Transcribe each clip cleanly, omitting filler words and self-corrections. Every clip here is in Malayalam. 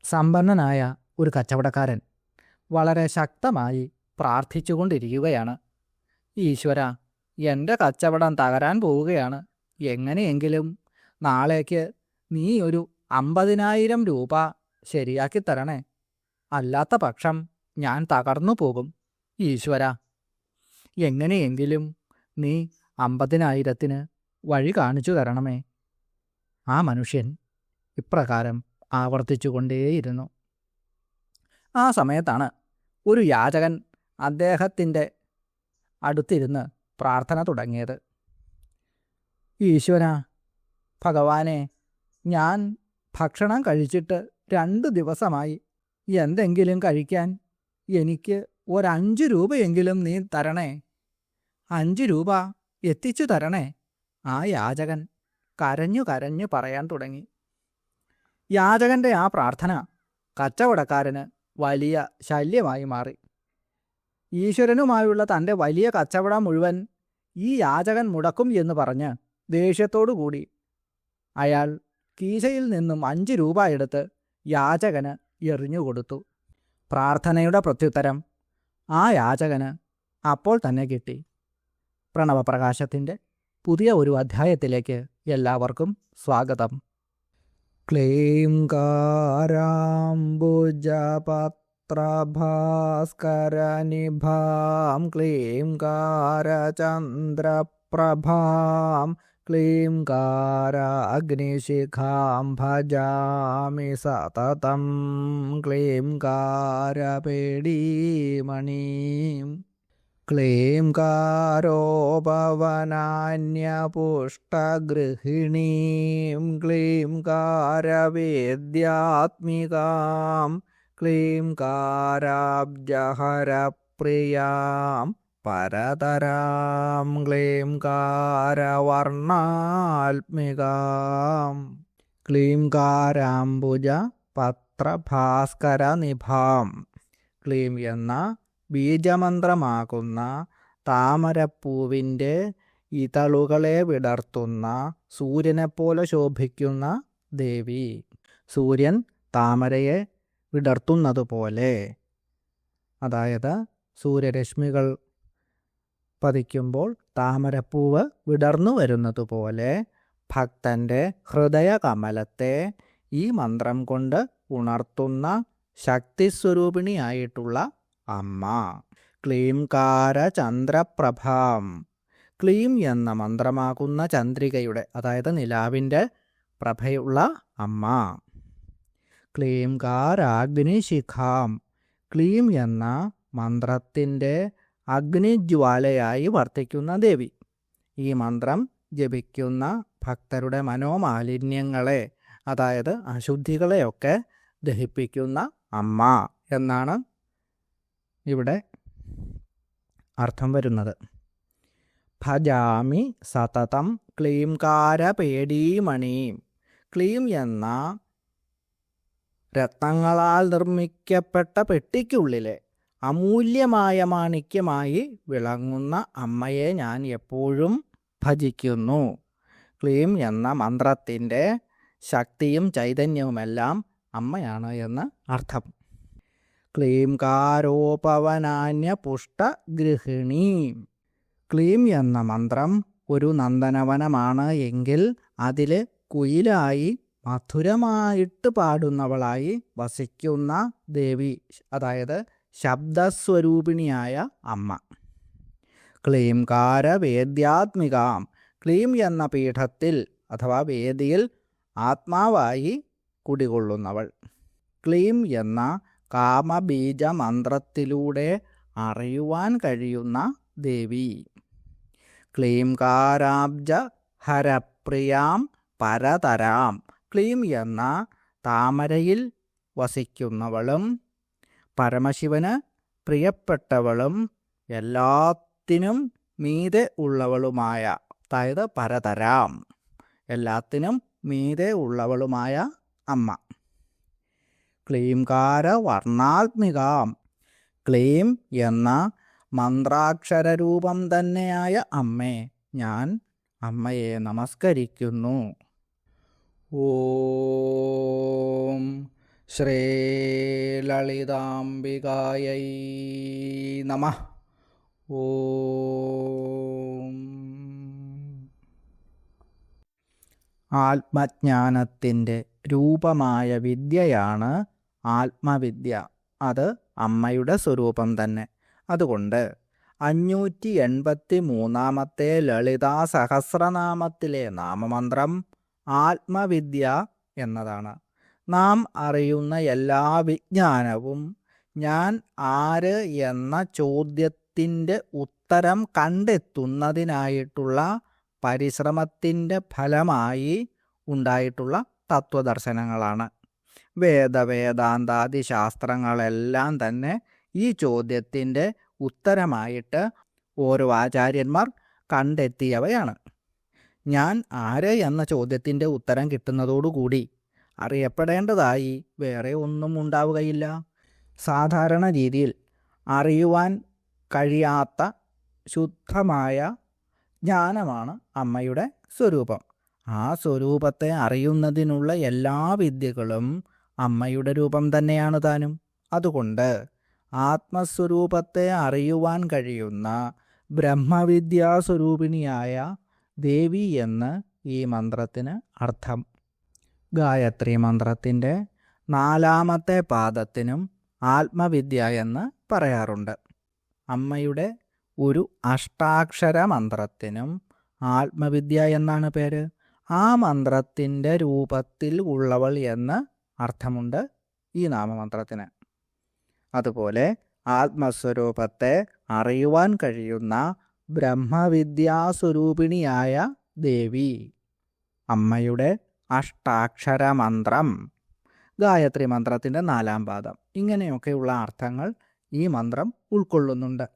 സമ്പന്നനായ ഒരു കച്ചവടക്കാരൻ വളരെ ശക്തമായി പ്രാർത്ഥിച്ചുകൊണ്ടിരിക്കുകയാണ്. ഈശ്വര, എൻ്റെ കച്ചവടം തകരാൻ പോവുകയാണ്. എങ്ങനെയെങ്കിലും നാളേക്ക് നീ ഒരു 50,000 രൂപ ശരിയാക്കി തരണേ. അല്ലാത്ത പക്ഷം ഞാൻ തകർന്നു പോകും. ഈശ്വര, എങ്ങനെയെങ്കിലും നീ 50,000-ന് വഴി കാണിച്ചു തരണമേ. ആ മനുഷ്യൻ ഇപ്രകാരം ആവർത്തിച്ചുകൊണ്ടേയിരുന്നു. ആ സമയത്താണ് ഒരു യാചകൻ അദ്ദേഹത്തിൻ്റെ അടുത്തിരുന്ന് പ്രാർത്ഥന തുടങ്ങിയത്. ഈശ്വര, ഭഗവാനെ, ഞാൻ ഭക്ഷണം കഴിച്ചിട്ട് 2 ദിവസമായി. എന്തെങ്കിലും കഴിക്കാൻ എനിക്ക് 5 രൂപയെങ്കിലും നീ തരണേ. 5 രൂപ എത്തിച്ചു തരണേ. ആ യാചകൻ കരഞ്ഞു കരഞ്ഞു പറയാൻ തുടങ്ങി. യാചകൻ്റെ ആ പ്രാർത്ഥന കച്ചവടക്കാരന് വലിയ ശല്യമായി മാറി. ഈശ്വരനുമായുള്ള തൻ്റെ വലിയ കച്ചവടം മുഴുവൻ ഈ യാചകൻ മുടക്കും എന്ന് പറഞ്ഞ് ദേഷ്യത്തോടുകൂടി അയാൾ കീശയിൽ നിന്നും 5 രൂപ എടുത്ത് യാചകന് എറിഞ്ഞുകൊടുത്തു. പ്രാർത്ഥനയുടെ പ്രത്യുത്തരം ആ യാചകന് അപ്പോൾ തന്നെ കിട്ടി. പ്രണവപ്രകാശത്തിൻ്റെ പുതിയ ഒരു അധ്യായത്തിലേക്ക് എല്ലാവർക്കും സ്വാഗതം. ക്ലീംകാരാംബുജപത്രഭാസ്കരനിഭാം ക്ലീംകാരചന്ദ്രപ്രഭാം ക്ലീംകാരാഗ്നിശിഖാം ഭജാമി സതതം ക്ലീംകാരപേടീമണീം ക്ലീംകാരോപവനാന്യപുഷ്ടഗൃഹിണീം ക്ലീംകാരവേദ്യാത്മികാം ക്ലീംകാരാബ്ജഹരപ്രിയാം പരതരാം ക്ലീംകാരവർണാത്മികാം ക്ലീംകാരാംബുജ പത്രഭാസ്കരനിഭാം. ക്ലീം എന്ന ബീജമന്ത്രമാകുന്ന താമരപ്പൂവിൻ്റെ ഇതളുകളെ വിടർത്തുന്ന സൂര്യനെപ്പോലെ ശോഭിക്കുന്ന ദേവി. സൂര്യൻ താമരയെ വിടർത്തുന്നതുപോലെ, അതായത് സൂര്യരശ്മികൾ പതിക്കുമ്പോൾ താമരപ്പൂവ് വിടർന്നു വരുന്നതുപോലെ ഭക്തൻ്റെ ഹൃദയകമലത്തെ ഈ മന്ത്രം കൊണ്ട് ഉണർത്തുന്ന ശക്തിസ്വരൂപിണിയായിട്ടുള്ള അമ്മ. ക്ലീംകാരചന്ദ്രപ്രഭാം. ക്ലീം എന്ന മന്ത്രമാകുന്ന ചന്ദ്രികയുടെ, അതായത് നിലാവിൻ്റെ പ്രഭയുള്ള അമ്മ. ക്ലീംകാരാഗ്നിശിഖാം. ക്ലീം എന്ന മന്ത്രത്തിൻ്റെ അഗ്നിജ്വാലയായി വർത്തിക്കുന്ന ദേവി. ഈ മന്ത്രം ജപിക്കുന്ന ഭക്തരുടെ മനോമാലിന്യങ്ങളെ, അതായത് അശുദ്ധികളെയൊക്കെ ദഹിപ്പിക്കുന്ന അമ്മ എന്നാണ് ഇവിടെ അർത്ഥം വരുന്നത്. ഭജാമി സതതം ക്ലീംകാരപേടീമണീം. ക്ലീം എന്ന രത്നങ്ങളാൽ നിർമ്മിക്കപ്പെട്ട പെട്ടിക്കുള്ളിലെ അമൂല്യമായ മാണിക്യമായി വിളങ്ങുന്ന അമ്മയെ ഞാൻ എപ്പോഴും ഭജിക്കുന്നു. ക്ലീം എന്ന മന്ത്രത്തിൻ്റെ ശക്തിയും ചൈതന്യവുമെല്ലാം അമ്മയാണ് എന്ന് അർത്ഥം. ക്ലീംകാരോപവനാന്യപുഷ്ടഗൃഹിണീം. ക്ലീം എന്ന മന്ത്രം ഒരു നന്ദനവനമാണ് എങ്കിൽ അതിൽ കുയിലായി മധുരമായിട്ട് പാടുന്നവളായി വസിക്കുന്ന ദേവി, അതായത് ശബ്ദസ്വരൂപിണിയായ അമ്മ. ക്ലീംകാരവേദ്യാത്മികാം. ക്ലീം എന്ന പീഠത്തിൽ അഥവാ വേദിയിൽ ആത്മാവായി കുടികൊള്ളുന്നവൾ. ക്ലീം എന്ന കാമബീജമന്ത്രത്തിലൂടെ അറിയുവാൻ കഴിയുന്ന ദേവി. ക്ലീംകാരാബ്ജ ഹരപ്രിയാം പരതരാം. ക്ലീം എന്ന താമരയിൽ വസിക്കുന്നവളും പരമശിവന് പ്രിയപ്പെട്ടവളും എല്ലാത്തിനും മീതെ ഉള്ളവളുമായ, അതായത് പരതരാം, എല്ലാത്തിനും മീതെ ഉള്ളവളുമായ അമ്മ. ക്ലീംകാരവർണാത്മികാം. ക്ലീം എന്ന മന്ത്രാക്ഷരരൂപം തന്നെയായ അമ്മേ, ഞാൻ അമ്മയെ നമസ്കരിക്കുന്നു. ഓം ശ്രീലളിതാംബികായൈ നമഃ. ഓം. ആത്മജ്ഞാനത്തിൻ്റെ രൂപമായ വിദ്യയാണ് ആത്മവിദ്യ. അത് അമ്മയുടെ സ്വരൂപം തന്നെ. അതുകൊണ്ട് 583 ലളിതാ സഹസ്രനാമത്തിലെ നാമമന്ത്രം ആത്മവിദ്യ എന്നതാണ്. നാം അറിയുന്ന എല്ലാ വിജ്ഞാനവും ഞാൻ ആര് എന്ന ചോദ്യത്തിൻ്റെ ഉത്തരം കണ്ടെത്തുന്നതിനായിട്ടുള്ള പരിശ്രമത്തിൻ്റെ ഫലമായി ഉണ്ടായിട്ടുള്ള തത്വദർശനങ്ങളാണ്. വേദാന്താദി ശാസ്ത്രങ്ങളെല്ലാം തന്നെ ഈ ചോദ്യത്തിൻ്റെ ഉത്തരമായിട്ട് ഓരോ ആചാര്യന്മാർ കണ്ടെത്തിയവയാണ്. ഞാൻ ആര് എന്ന ചോദ്യത്തിൻ്റെ ഉത്തരം കിട്ടുന്നതോടുകൂടി അറിയപ്പെടേണ്ടതായി വേറെ ഒന്നും ഉണ്ടാവുകയില്ല. സാധാരണ രീതിയിൽ അറിയുവാൻ കഴിയാത്ത ശുദ്ധമായ ജ്ഞാനമാണ് അമ്മയുടെ സ്വരൂപം. ആ സ്വരൂപത്തെ അറിയുന്നതിനുള്ള എല്ലാ വിദ്യകളും അമ്മയുടെ രൂപം തന്നെയാണ് താനും. അതുകൊണ്ട് ആത്മസ്വരൂപത്തെ അറിയുവാൻ കഴിയുന്ന ബ്രഹ്മവിദ്യാസ്വരൂപിണിയായ ദേവി എന്ന് ഈ മന്ത്രത്തിന് അർത്ഥം. ഗായത്രി മന്ത്രത്തിൻ്റെ 4-ാമത്തെ പാദത്തിനും ആത്മവിദ്യ എന്ന് പറയാറുണ്ട്. അമ്മയുടെ ഒരു അഷ്ടാക്ഷര മന്ത്രത്തിനും ആത്മവിദ്യ എന്നാണ് പേര്. ആ മന്ത്രത്തിൻ്റെ രൂപത്തിൽ ഉള്ളവൾ എന്ന് അർത്ഥമുണ്ട് ഈ നാമമന്ത്രത്തിന്. അതുപോലെ ആത്മസ്വരൂപത്തെ അറിയുവാൻ കഴിയുന്ന ബ്രഹ്മവിദ്യാസ്വരൂപിണിയായ ദേവി, അമ്മയുടെ അഷ്ടാക്ഷര മന്ത്രം, ഗായത്രി മന്ത്രത്തിൻ്റെ 4-ാം പാദം, ഇങ്ങനെയൊക്കെയുള്ള അർത്ഥങ്ങൾ ഈ മന്ത്രം ഉൾക്കൊള്ളുന്നുണ്ട്.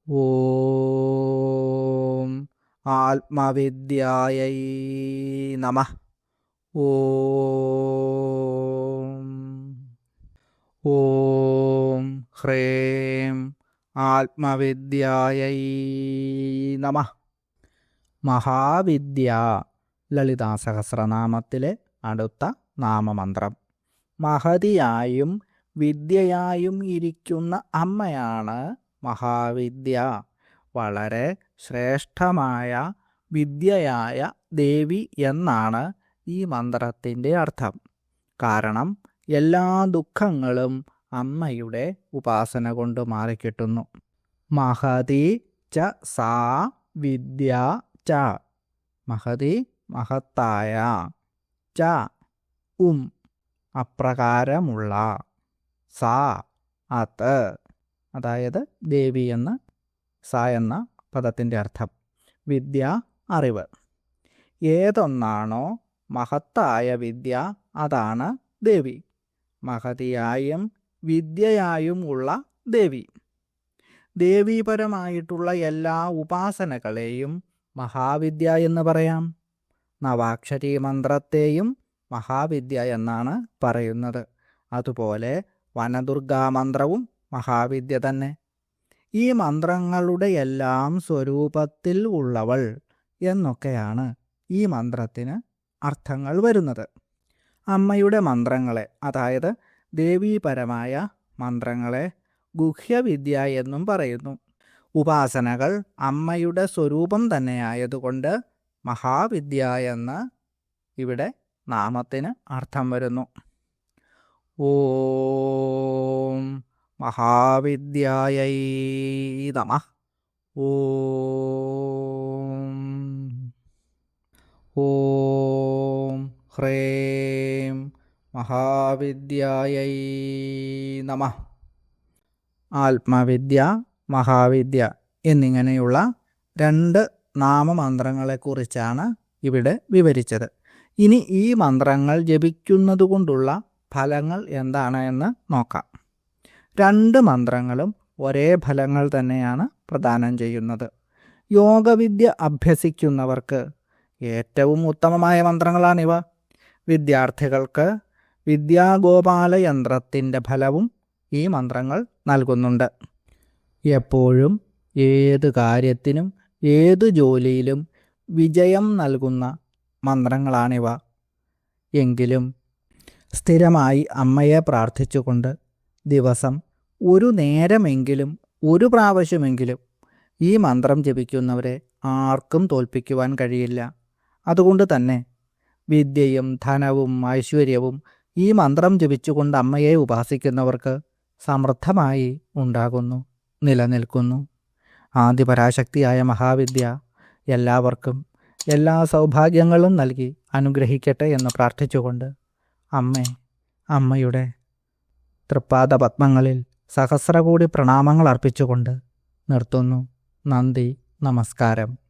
ഓം ആത്മവിദ്യായൈ നമഃ. ഓം. ഓം ഹ്രീം ആത്മവിദ്യായൈ നമഃ. മഹാവിദ്യ ലളിതാ സഹസ്രനാമത്തിലെ അടുത്ത നാമമന്ത്രം. മഹതിയായും വിദ്യയായും ഇരിക്കുന്ന അമ്മയാണ് മഹാവിദ്യ. വളരെ ശ്രേഷ്ഠമായ വിദ്യയായ ദേവി എന്നാണ് ഈ മന്ത്രത്തിൻ്റെ അർത്ഥം. കാരണം എല്ലാ ദുഃഖങ്ങളും അമ്മയുടെ ഉപാസന കൊണ്ട് മാറിക്കിട്ടുന്നു. മഹതി ച സാ വിദ്യ ച. മഹതി മഹത്തായ, ച അപ്രകാരമുള്ള, സാ അത്, അതായത് ദേവി എന്ന് സാ എന്ന പദത്തിൻ്റെ അർത്ഥം. വിദ്യ അറിവ്. ഏതൊന്നാണോ മഹത്തായ വിദ്യ അതാണ് ദേവി. മഹതിയായും വിദ്യയായും ഉള്ള ദേവി. ദേവീപരമായിട്ടുള്ള എല്ലാ ഉപാസനകളെയും മഹാവിദ്യ എന്ന് പറയാം. നവാക്ഷരി മന്ത്രത്തെയും മഹാവിദ്യ എന്നാണ് പറയുന്നത്. അതുപോലെ വനദുർഗാ മന്ത്രവും മഹാവിദ്യ തന്നെ. ഈ മന്ത്രങ്ങളുടെ എല്ലാം സ്വരൂപത്തിൽ ഉള്ളവൾ എന്നൊക്കെയാണ് ഈ മന്ത്രത്തിന് അർത്ഥങ്ങൾ വരുന്നത്. അമ്മയുടെ മന്ത്രങ്ങളെ, അതായത് ദേവീപരമായ മന്ത്രങ്ങളെ ഗുഹ്യവിദ്യ എന്നും പറയുന്നു. ഉപാസനകൾ അമ്മയുടെ സ്വരൂപം തന്നെയായതുകൊണ്ട് മഹാവിദ്യ എന്ന് ഇവിടെ നാമത്തിന് അർത്ഥം വരുന്നു. ഓം മഹാവിദ്യായൈ നമഃ. ഓം. ഓം ഹ്രീം മഹാവിദ്യായൈ നമഃ. ആത്മവിദ്യ, മഹാവിദ്യ എന്നിങ്ങനെയുള്ള 2 നാമമന്ത്രങ്ങളെക്കുറിച്ചാണ് ഇവിടെ വിവരിച്ചത്. ഇനി ഈ മന്ത്രങ്ങൾ ജപിക്കുന്നതുകൊണ്ടുള്ള ഫലങ്ങൾ എന്താണ് എന്ന് നോക്കാം. 2 മന്ത്രങ്ങളും ഒരേ ഫലങ്ങൾ തന്നെയാണ് പ്രദാനം ചെയ്യുന്നത്. യോഗവിദ്യ അഭ്യസിക്കുന്നവർക്ക് ഏറ്റവും ഉത്തമമായ മന്ത്രങ്ങളാണിവ. വിദ്യാർത്ഥികൾക്ക് വിദ്യാഗോപാല യന്ത്രത്തിൻ്റെ ഫലവും ഈ മന്ത്രങ്ങൾ നൽകുന്നുണ്ട്. എപ്പോഴും ഏത് കാര്യത്തിനും ഏത് ജോലിയിലും വിജയം നൽകുന്ന മന്ത്രങ്ങളാണിവ. എങ്കിലും സ്ഥിരമായി അമ്മയെ പ്രാർത്ഥിച്ചുകൊണ്ട് ദിവസം ഒരു നേരമെങ്കിലും ഒരു പ്രാവശ്യമെങ്കിലും ഈ മന്ത്രം ജപിക്കുന്നവരെ ആർക്കും തോൽപ്പിക്കുവാൻ കഴിയില്ല. അതുകൊണ്ട് തന്നെ വിദ്യയും ധനവും ഐശ്വര്യവും ഈ മന്ത്രം ജപിച്ചുകൊണ്ട് അമ്മയെ ഉപാസിക്കുന്നവർക്ക് സമൃദ്ധമായി ഉണ്ടാകുന്നു, നിലനിൽക്കുന്നു. ആദിപരാശക്തിയായ മഹാവിദ്യ എല്ലാവർക്കും എല്ലാ സൗഭാഗ്യങ്ങളും നൽകി അനുഗ്രഹിക്കട്ടെ എന്ന് പ്രാർത്ഥിച്ചുകൊണ്ട് അമ്മയുടെ തൃപ്പാദ പത്മങ്ങളിൽ സഹസ്രകോടി പ്രണാമങ്ങൾ അർപ്പിച്ചുകൊണ്ട് നിർത്തുന്നു. നന്ദി, നമസ്കാരം.